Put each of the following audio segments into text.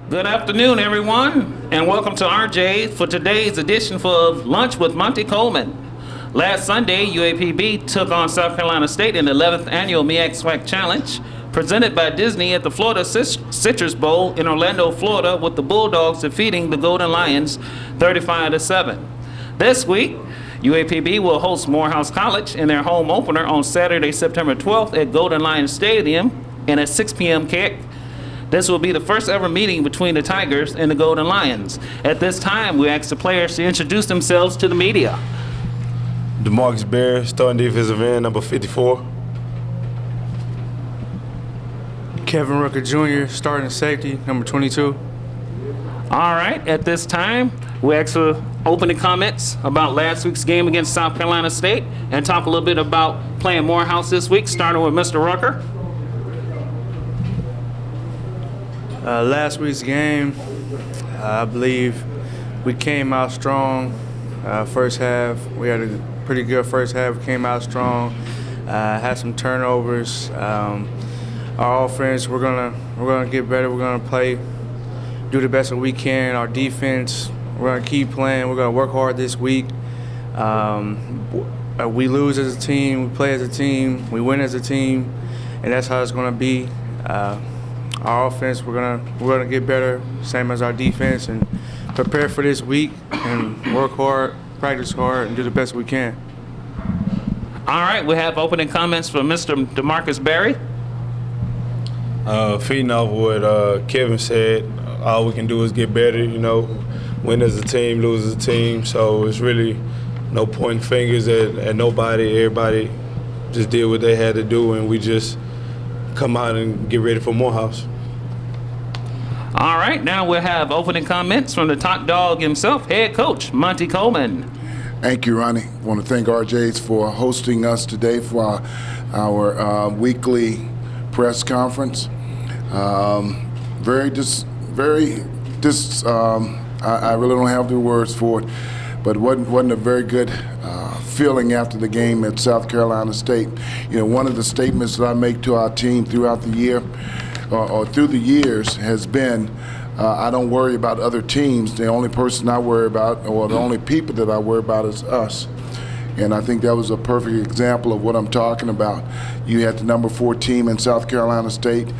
Good afternoon, everyone, and welcome to RJ for today's edition of Lunch with Monty Coleman. Last Sunday, UAPB took on South Carolina State in the 11th annual MEAC Challenge, presented by Disney at the Florida Citrus Bowl in Orlando, Florida, with the Bulldogs defeating the Golden Lions 35-7. This week, UAPB will host Morehouse College in their home opener on Saturday, September 12th at Golden Lions Stadium and at 6 p.m. kick. This will be the first ever meeting between the Tigers and the Golden Lions. At this time, we ask the players to introduce themselves to the media. DeMarcus Bear, starting defensive end, number 54. Kevin Rooker Jr., starting safety, number 22. All right, at this time, we ask for opening comments about last week's game against South Carolina State and talk a little bit about playing Morehouse this week, starting with Mr. Rooker. Last week's game, I believe we came out strong. First half, we had a pretty good first half. We came out strong. Had some turnovers. Our offense, we're gonna get better. We're gonna play, do the best that we can. Our defense, we're gonna keep playing. We're gonna work hard this week. We lose as a team. We play as a team. We win as a team, and that's how it's gonna be. Our offense, we're gonna get better, same as our defense, and prepare for this week and work hard, practice hard, and do the best we can. All right, we have opening comments from Mr. DeMarcus Berry. Feeding off what Kevin said, all we can do is get better, win as a team, lose as a team, so it's really no pointing fingers at nobody. Everybody just did what they had to do, and we just come out and get ready for Morehouse. All right, now we'll have opening comments from the top dog himself, head coach Monty Coleman. Thank you, Ronnie. I want to thank RJ's for hosting us today for our weekly press conference. I really don't have the words for it, but it wasn't a very good feeling after the game at South Carolina State. One of the statements that I make to our team throughout the year or through the years has been, I don't worry about other teams. The only person I worry about, or the only people that I worry about, is us. And I think that was a perfect example of what I'm talking about. You had the number 4 team in South Carolina State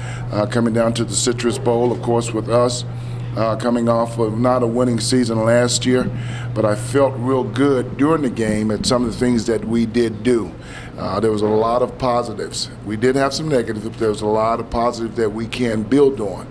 coming down to the Citrus Bowl, of course, with us. Coming off of not a winning season last year, but I felt real good during the game at some of the things that we did do. There was a lot of positives. We did have some negatives, but there was a lot of positives that we can build on.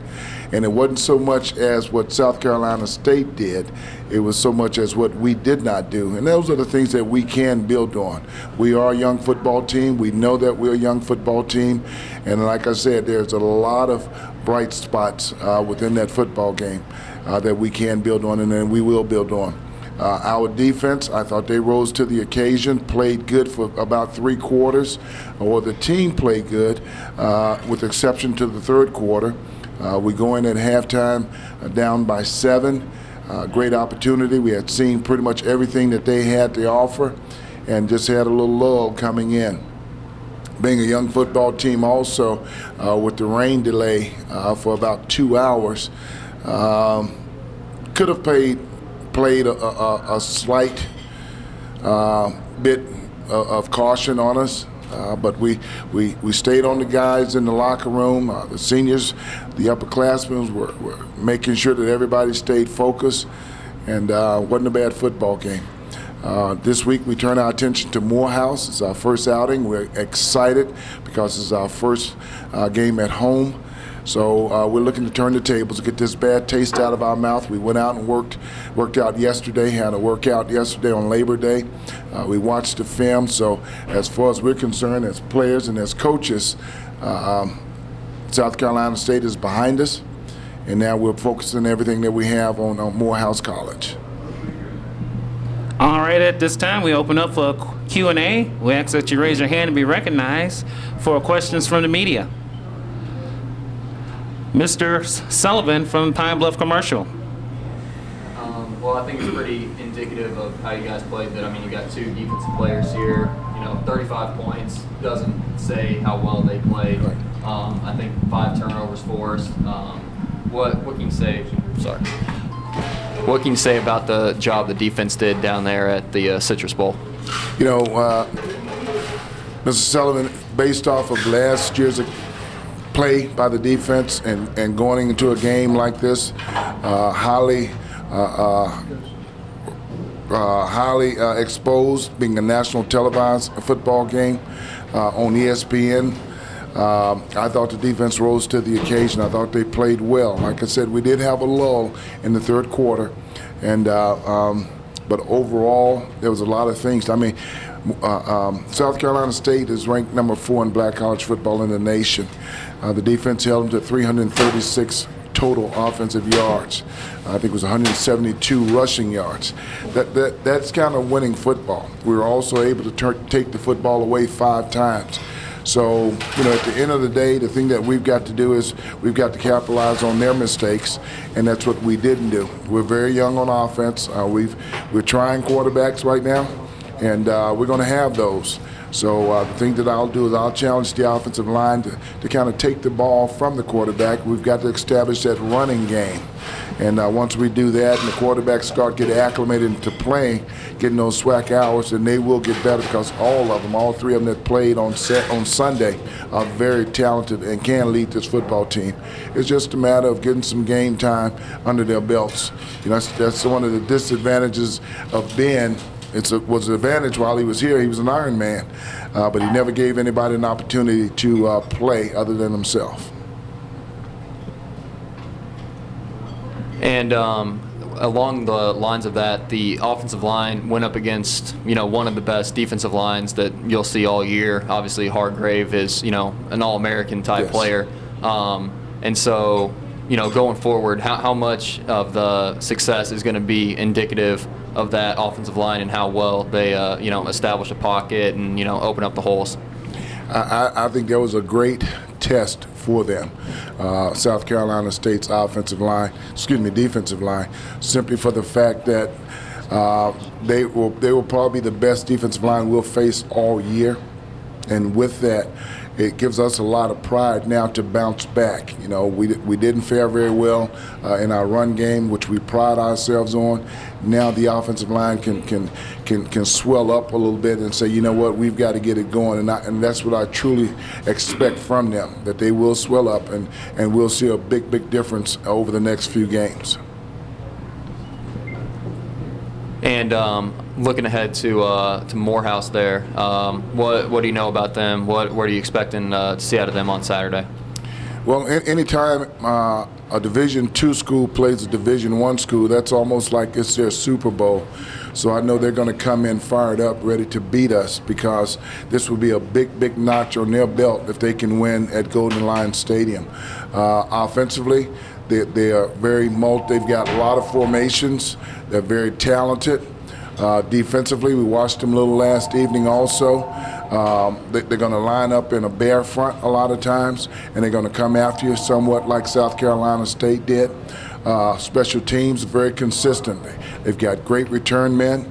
And it wasn't so much as what South Carolina State did, it was so much as what we did not do. And those are the things that we can build on. We are a young football team. We know that we're a young football team. And like I said, there's a lot of bright spots within that football game that we can build on, and then we will build on. Our defense, I thought they rose to the occasion, played good for about 3 quarters, or the team played good, with exception to the third quarter. We go in at halftime down by 7. Great opportunity. We had seen pretty much everything that they had to offer and just had a little lull coming in. Being a young football team also, with the rain delay for about 2 hours, could have played a slight bit of caution on us. But we stayed on the guys in the locker room. The seniors, the upperclassmen were making sure that everybody stayed focused, and wasn't a bad football game. This week we turn our attention to Morehouse. It's our first outing. We're excited because it's our first game at home. So we're looking to turn the tables, get this bad taste out of our mouth. We went out and worked out yesterday, had a workout yesterday on Labor Day. We watched the film. So as far as we're concerned, as players and as coaches, South Carolina State is behind us. And now we're focusing everything that we have on Morehouse College. All right, at this time, we open up for Q&A. We ask that you raise your hand and be recognized for questions from the media. Mr. Sullivan from Pine Bluff Commercial. Well, I think it's pretty indicative of how you guys played. That, I mean, you got 2 defensive players here. 35 points doesn't say how well they played. I think 5 turnovers for us. What can you say? Sorry. What can you say about the job the defense did down there at the Citrus Bowl? You know, Mr. Sullivan, based off of last year's play by the defense and going into a game like this, highly exposed, being a national televised football game on ESPN. I thought the defense rose to the occasion. I thought they played well. Like I said, we did have a lull in the third quarter, and but overall, there was a lot of things. I mean, South Carolina State is ranked number 4 in black college football in the nation. The defense held them to 336 total offensive yards. I think it was 172 rushing yards. That's kind of winning football. We were also able to take the football away 5 times. So, you know, at the end of the day, the thing that we've got to do is we've got to capitalize on their mistakes, and that's what we didn't do. We're very young on offense. We're trying quarterbacks right now, and we're going to have those. So the thing that I'll do is I'll challenge the offensive line to kind of take the ball from the quarterback. We've got to establish that running game. And once we do that and the quarterbacks start getting acclimated to playing, getting those SWAC hours, then they will get better, because all 3 of them that played on Sunday are very talented and can lead this football team. It's just a matter of getting some game time under their belts. You know, that's one of the disadvantages of Ben. It was an advantage while he was here. He was an Iron Man, but he never gave anybody an opportunity to play other than himself. And along the lines of that, the offensive line went up against, you know, one of the best defensive lines that you'll see all year. Obviously, Hargrave is, you know, an All-American type player. And so, you know, going forward, how much of the success is going to be indicative of that offensive line and how well they, you know, establish a pocket and, you know, open up the holes? I think that was a great test for them, South Carolina State's defensive line, simply for the fact that they will probably be the best defensive line we'll face all year. And with that, it gives us a lot of pride now to bounce back. You know, we didn't fare very well in our run game, which we pride ourselves on. Now the offensive line can swell up a little bit and say, you know what, we've got to get it going. And that's what I truly expect from them, that they will swell up and we'll see a big difference over the next few games. And looking ahead to Morehouse there, what do you know about them? What are you expecting to see out of them on Saturday? Well, anytime a Division II school plays a Division I school, that's almost like it's their Super Bowl. So I know they're going to come in fired up, ready to beat us, because this will be a big notch on their belt if they can win at Golden Lion Stadium. Offensively, they are very they've got a lot of formations. They're very talented. Defensively, we watched them a little last evening also. They're going to line up in a bear front a lot of times, and they're going to come after you somewhat like South Carolina State did. Special teams are very consistent. They've got great return men.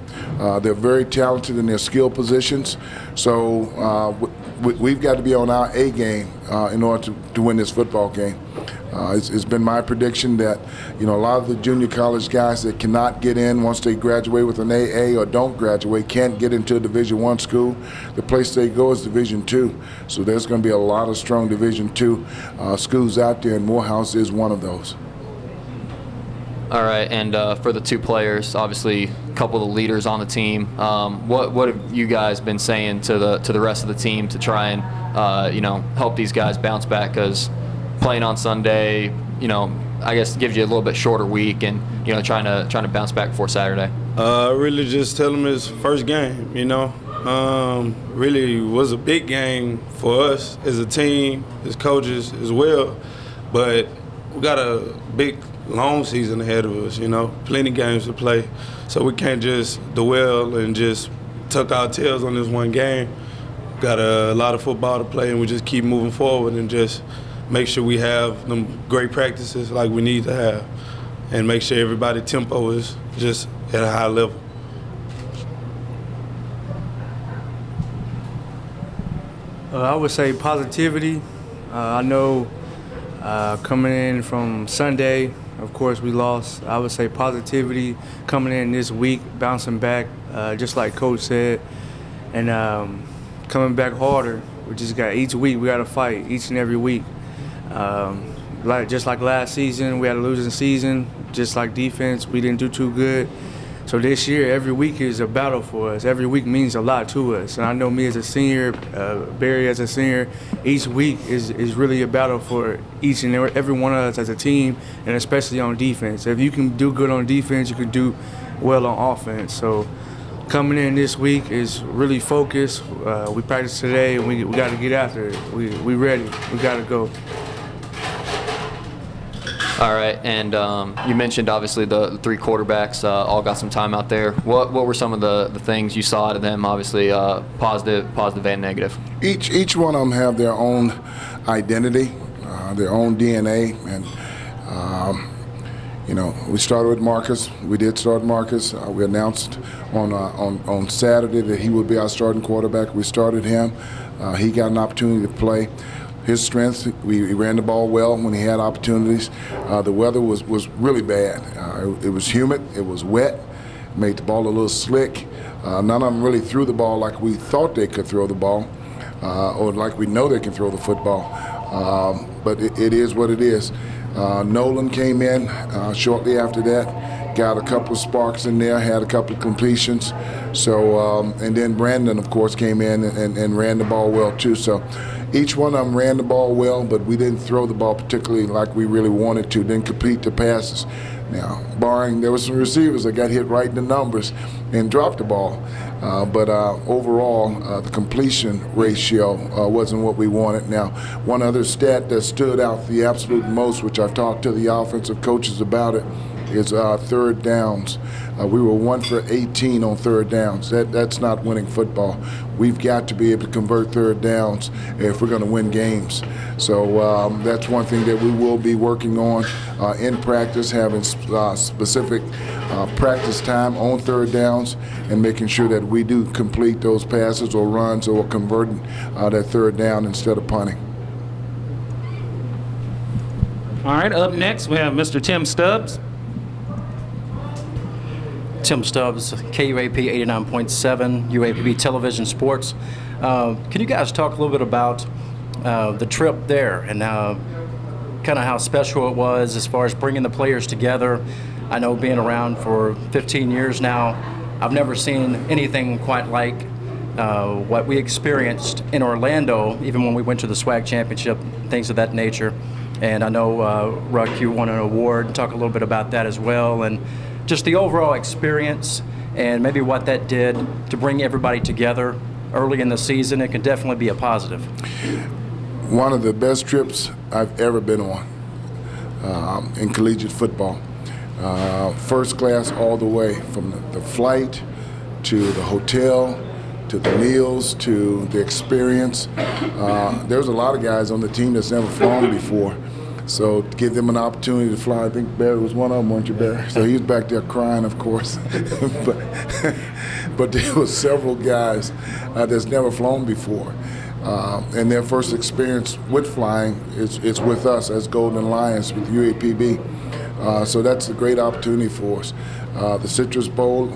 They're very talented in their skill positions. So we've got to be on our A game in order to win this football game. It's been my prediction that, you know, a lot of the junior college guys that cannot get in once they graduate with an AA or don't graduate can't get into a Division I school. The place they go is Division II. So there's going to be a lot of strong Division II schools out there, and Morehouse is one of those. All right, and for the 2 players, obviously a couple of the leaders on the team, what have you guys been saying to the rest of the team to try and you know, help these guys bounce back? Because playing on Sunday, you know, I guess gives you a little bit shorter week, and, you know, trying to bounce back before Saturday. Really just tell them it's first game, you know. Really was a big game for us as a team, as coaches as well. But we got a big, long season ahead of us, you know, plenty games to play. So we can't just dwell and just tuck our tails on this one game. Got a lot of football to play, and we just keep moving forward and just make sure we have them great practices like we need to have, and make sure everybody's tempo is just at a high level. I would say positivity. I know Coming in from Sunday, of course, we lost. I would say positivity coming in this week, bouncing back, just like Coach said, and coming back harder. We just got each week. We got to fight each and every week. Just like last season, we had a losing season. Just like defense, we didn't do too good. So this year, every week is a battle for us. Every week means a lot to us. And I know me as a senior, Barry as a senior, each week is really a battle for each and every one of us as a team, and especially on defense. If you can do good on defense, you can do well on offense. So coming in this week is really focused. We practiced today, and we got to get after it. We ready. We got to go. All right, and you mentioned obviously the three quarterbacks all got some time out there. What were some of the things you saw out of them? Obviously, positive and negative. Each one of them have their own identity, their own DNA, and we started with Marcus. We did start Marcus. We announced on Saturday that he would be our starting quarterback. We started him. He got an opportunity to play. His strengths, we ran the ball well when he had opportunities. The weather was really bad. It was humid, it was wet, made the ball a little slick. None of them really threw the ball like we thought they could throw the ball, or like we know they can throw the football. But it is what it is. Nolan came in shortly after that, got a couple of sparks in there, had a couple of completions. So, and then Brandon, of course, came in and ran the ball well too. So each one of them ran the ball well, but we didn't throw the ball particularly like we really wanted to, didn't complete the passes. Now, barring there were some receivers that got hit right in the numbers and dropped the ball. But overall, the completion ratio wasn't what we wanted. Now, one other stat that stood out the absolute most, which I've talked to the offensive coaches about it, is third downs. We were 1 for 18 on third downs. That's not winning football. We've got to be able to convert third downs if we're going to win games. So that's one thing that we will be working on in practice, having specific practice time on third downs and making sure that we do complete those passes or runs or converting that third down instead of punting. All right, up next we have Mr. Tim Stubbs. Tim Stubbs, KUAP 89.7, UAPB Television Sports. Can you guys talk a little bit about the trip there and kind of how special it was as far as bringing the players together? I know being around for 15 years now, I've never seen anything quite like what we experienced in Orlando, even when we went to the SWAC Championship, things of that nature. And I know, Ruck, you won an award. Talk a little bit about that as well. And just the overall experience and maybe what that did to bring everybody together early in the season. It can definitely be a positive. One of the best trips I've ever been on in collegiate football. First class all the way, from the flight to the hotel to the meals to the experience. There's a lot of guys on the team that's never flown before. So to give them an opportunity to fly, I think Barry was one of them, weren't you, Barry? So he was back there crying, of course. but there were several guys that's never flown before. And their first experience with flying is with us as Golden Lions with UAPB. So that's a great opportunity for us. The Citrus Bowl,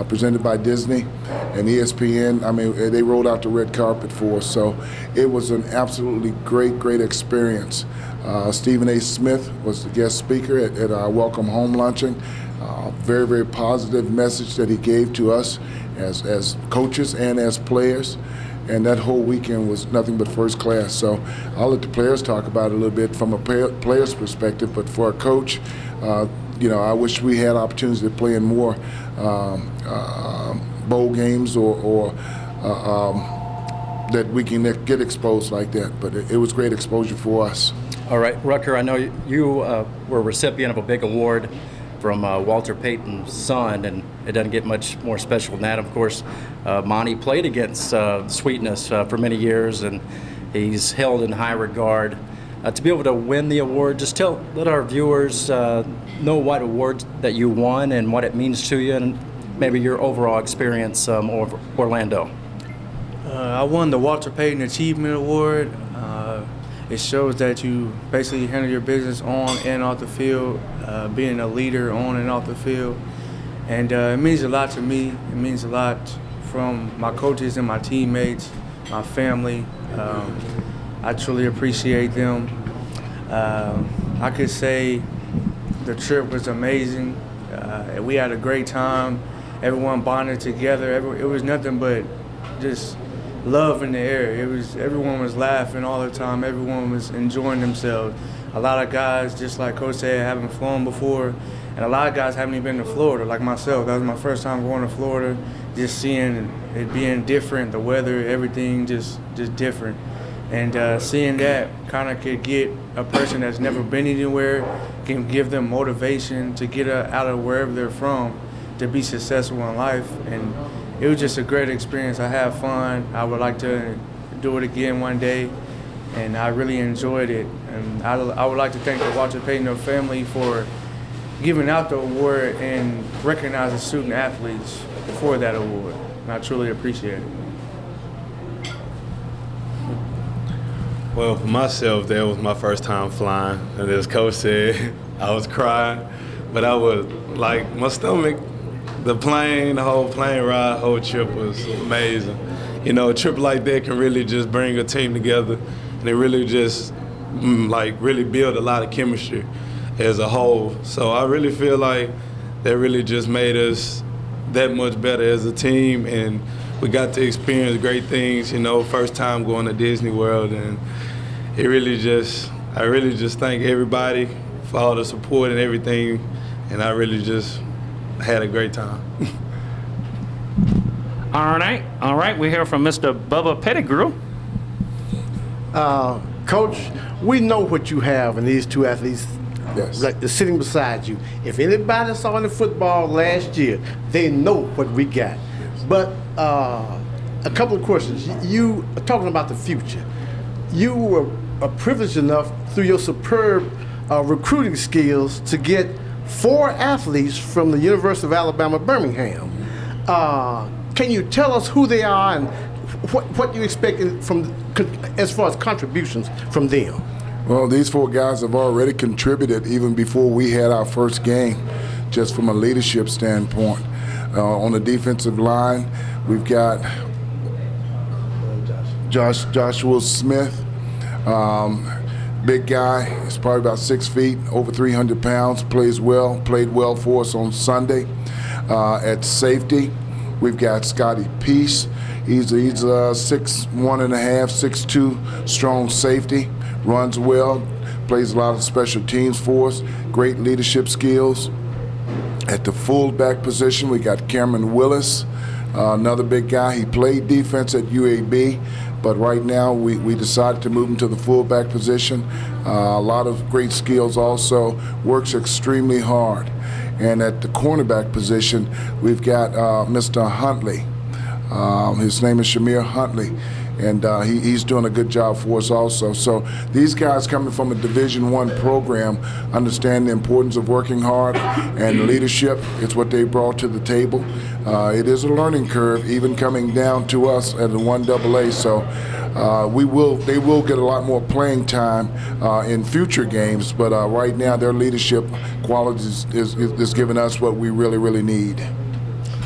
presented by Disney and ESPN, I mean, they rolled out the red carpet for us. So it was an absolutely great experience. Stephen A. Smith was the guest speaker at our Welcome Home luncheon. Very positive message that he gave to us as coaches and as players. And that whole weekend was nothing but first class. So I'll let the players talk about it a little bit from a player's perspective. But for a coach, I wish we had opportunities to play in more bowl games or that we can get exposed like that. But it was great exposure for us. All right, Rucker, I know you were a recipient of a big award from Walter Payton's son, and it doesn't get much more special than that. Of course, Monty played against Sweetness for many years, and he's held in high regard. To be able to win the award, just let our viewers know what award that you won and what it means to you, and maybe your overall experience over Orlando. I won the Walter Payton Achievement Award. it shows that you basically handle your business on and off the field, being a leader on and off the field. And it means a lot to me. It means a lot from my coaches and my teammates, my family. I truly appreciate them. I could say the trip was amazing. We had a great time. Everyone bonded together. It was nothing but just love in the air. Everyone was laughing all the time. Everyone was enjoying themselves. A lot of guys, just like Coach said, haven't flown before, and a lot of guys haven't even been to Florida, like myself. That was my first time going to Florida, just seeing it being different, the weather, everything just different. And seeing that kind of could get a person that's never been anywhere, can give them motivation to get out of wherever they're from to be successful in life. And it was just a great experience. I had fun. I would like to do it again one day, and I really enjoyed it. And I would like to thank the Walter Payton family for giving out the award and recognizing student athletes for that award. And I truly appreciate it. Well, for myself, that was my first time flying. And as Coach said, I was crying, but I was like, my stomach, the plane, the whole plane ride, whole trip was amazing. You know, a trip like that can really just bring a team together, and it really just, really build a lot of chemistry as a whole. So I really feel like that really just made us that much better as a team, and we got to experience great things, you know, first time going to Disney World, and I really just thank everybody for all the support and everything, and I really just had a great time. All right, we hear from Mr. Bubba Pettigrew. Coach, we know what you have in these two athletes. Yes. Like they're sitting beside you. If anybody saw in the football last year, they know what we got. But a couple of questions. You are talking about the future. You were privileged enough through your superb recruiting skills to get 4 athletes from the University of Alabama, Birmingham. Can you tell us who they are and what you expect from as far as contributions from them? Well, these 4 guys have already contributed even before we had our first game, just from a leadership standpoint. On the defensive line, we've got Joshua Smith, big guy. He's probably about 6 feet, over 300 pounds, played well for us on Sunday. At safety, we've got Scotty Peace. He's a 6'1.5", 6'2", strong safety, runs well, plays a lot of special teams for us, great leadership skills. At the fullback position, we got Cameron Willis, another big guy. He played defense at UAB, but right now we decided to move him to the fullback position. A lot of great skills also, works extremely hard. And at the cornerback position, we've got Mr. Huntley. His name is Shamir Huntley, and he's doing a good job for us also. So these guys coming from a Division I program understand the importance of working hard and leadership. It's what they brought to the table. It is a learning curve, even coming down to us at the 1AA. So they will get a lot more playing time in future games. But right now, their leadership qualities is giving us what we really, really need.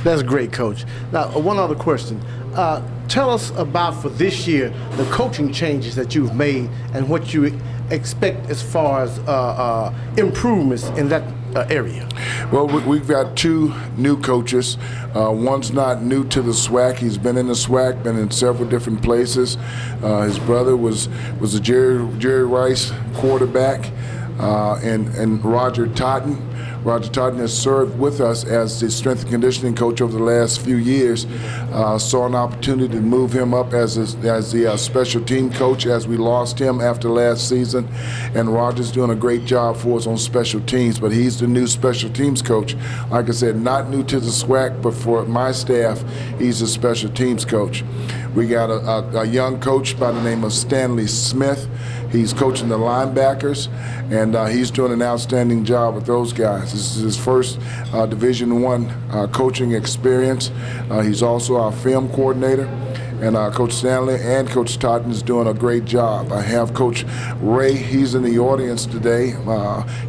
That's great, Coach. Now, one other question. Tell us about, for this year, the coaching changes that you've made and what you expect as far as improvements in that area. Well, we've got 2 new coaches. One's not new to the SWAC. He's been in the SWAC, been in several different places. His brother was a Jerry Rice quarterback, and Roger Totten. Roger Totten has served with us as the strength and conditioning coach over the last few years. Saw an opportunity to move him up as the special team coach, as we lost him after last season. And Roger's doing a great job for us on special teams, but he's the new special teams coach. Like I said, not new to the SWAC, but for my staff, he's a special teams coach. We got a young coach by the name of Stanley Smith. He's coaching the linebackers, and he's doing an outstanding job with those guys. This is his first Division I coaching experience. He's also our film coordinator, And Coach Stanley and Coach Totten is doing a great job. I have Coach Ray, he's in the audience today.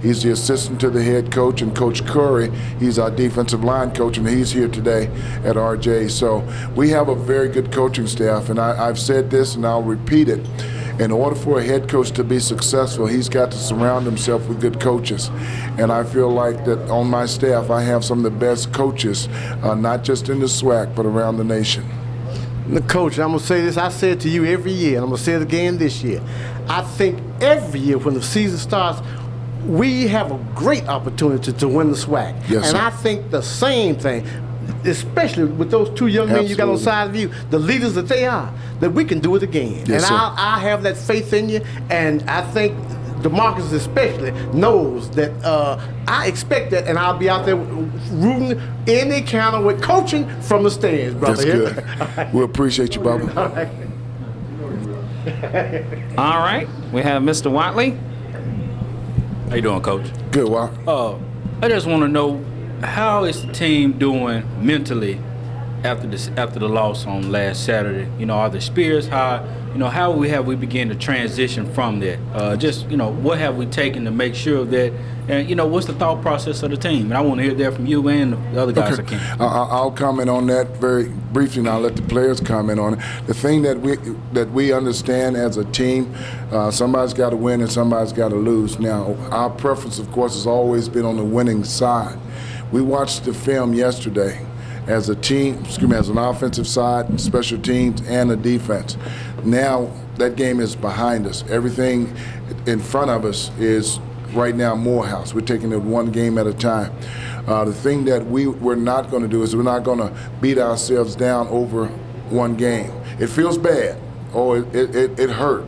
He's the assistant to the head coach, and Coach Curry, he's our defensive line coach, and he's here today at RJ. So we have a very good coaching staff, and I've said this and I'll repeat it. In order for a head coach to be successful, he's got to surround himself with good coaches. And I feel like that on my staff, I have some of the best coaches, not just in the SWAC, but around the nation. Coach, I'm going to say this. I say it to you every year, and I'm going to say it again this year. I think every year when the season starts, we have a great opportunity to win the SWAC. Yes, and sir. I think the same thing, especially with those two young men you got on the side of you, the leaders that they are, that we can do it again. Yes, and sir. I have that faith in you, and I think DeMarcus especially knows that I expect that, and I'll be out there rooting any kind of way, coaching from the stands, brother. That's good. We appreciate you, Bubba. All right, we have Mr. Watley. How you doing, Coach? Good, Walt. I just want to know, how is the team doing mentally after the loss on last Saturday? You know, are the spirits high? You know, how have we begun to transition from that? Just, you know, what have we taken to make sure that, and you know, what's the thought process of the team? And I want to hear that from you and the other guys. Okay. I can. I'll comment on that very briefly, and I'll let the players comment on it. The thing that we understand as a team, somebody's got to win and somebody's got to lose. Now, our preference, of course, has always been on the winning side. We watched the film yesterday as a team, as an offensive side, special teams, and a defense. Now that game is behind us. Everything in front of us is right now Morehouse. We're taking it one game at a time. The thing that we're not going to do is we're not going to beat ourselves down over one game. It feels bad. Oh, it hurt.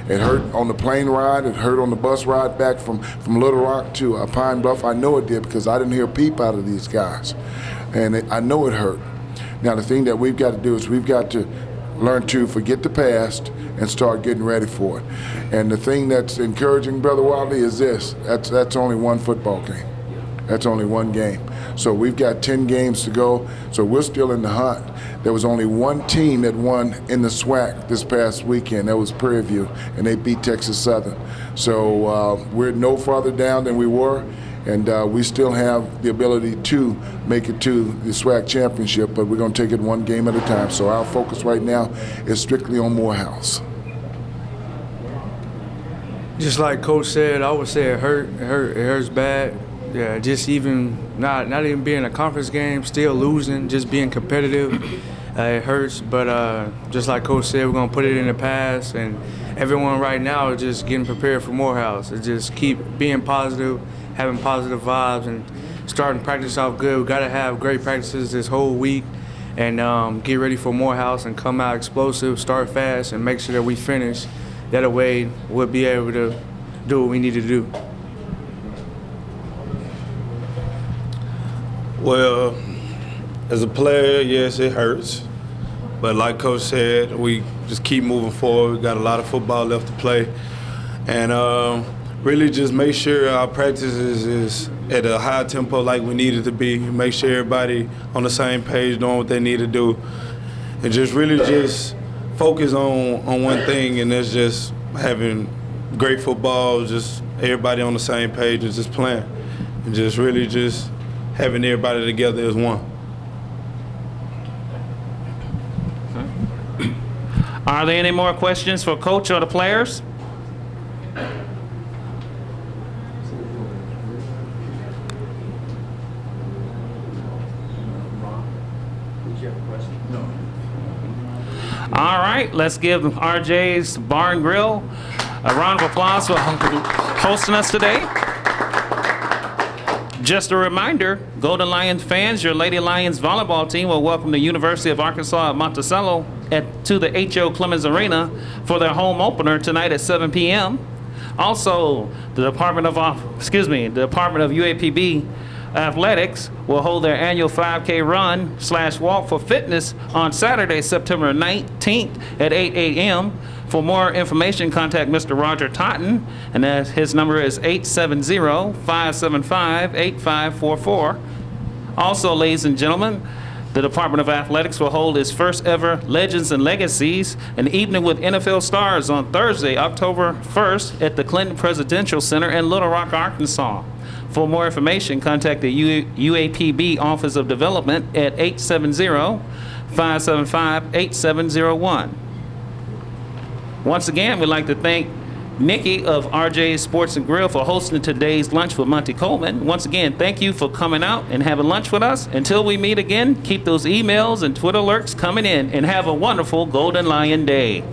It hurt on the plane ride. It hurt on the bus ride back from Little Rock to Pine Bluff. I know it did because I didn't hear a peep out of these guys. And I know it hurt. Now, the thing that we've got to do is we've got to learn to forget the past and start getting ready for it. And the thing that's encouraging, Brother Wiley, is this. That's only one football game. That's only one game. So we've got 10 games to go, so we're still in the hunt. There was only one team that won in the SWAC this past weekend. That was Prairie View, and they beat Texas Southern. So we're no farther down than we were, and we still have the ability to make it to the SWAC championship, but we're going to take it one game at a time. So our focus right now is strictly on Morehouse. Just like Coach said, I would say it hurts bad. Yeah, just even not even being a conference game, still losing, just being competitive, it hurts. But just like Coach said, we're gonna put it in the past, and everyone right now is just getting prepared for Morehouse. It's just keep being positive, having positive vibes, and starting practice off good. We gotta have great practices this whole week, and get ready for Morehouse and come out explosive, start fast, and make sure that we finish. That way, we'll be able to do what we need to do. Well, as a player, yes, it hurts. But like Coach said, we just keep moving forward. We got a lot of football left to play. And really just make sure our practices is at a high tempo like we need it to be. Make sure everybody on the same page doing what they need to do. And just really just focus on one thing, and that's just having great football, just everybody on the same page and just playing. And just really just having everybody together as one. Are there any more questions for Coach or the players? All right, let's give RJ's Bar and Grill a round of applause for hosting us today. Just a reminder, Golden Lions fans, your Lady Lions volleyball team will welcome the University of Arkansas at Monticello to the H.O. Clemens Arena for their home opener tonight at 7 p.m. Also, the Department of UAPB Athletics will hold their annual 5K run/walk for fitness on Saturday, September 19th at 8 a.m. For more information, contact Mr. Roger Totten, and his number is 870-575-8544. Also, ladies and gentlemen, The Department of Athletics will hold its first ever Legends and Legacies, an evening with NFL stars on Thursday, October 1st at the Clinton Presidential Center in Little Rock, Arkansas. For more information, contact the UAPB Office of Development at 870-575-8701. Once again, we'd like to thank Nikki of RJ's Sports and Grill for hosting today's Lunch with Monty Coleman. Once again, thank you for coming out and having lunch with us. Until we meet again, keep those emails and Twitter alerts coming in, and have a wonderful Golden Lion Day.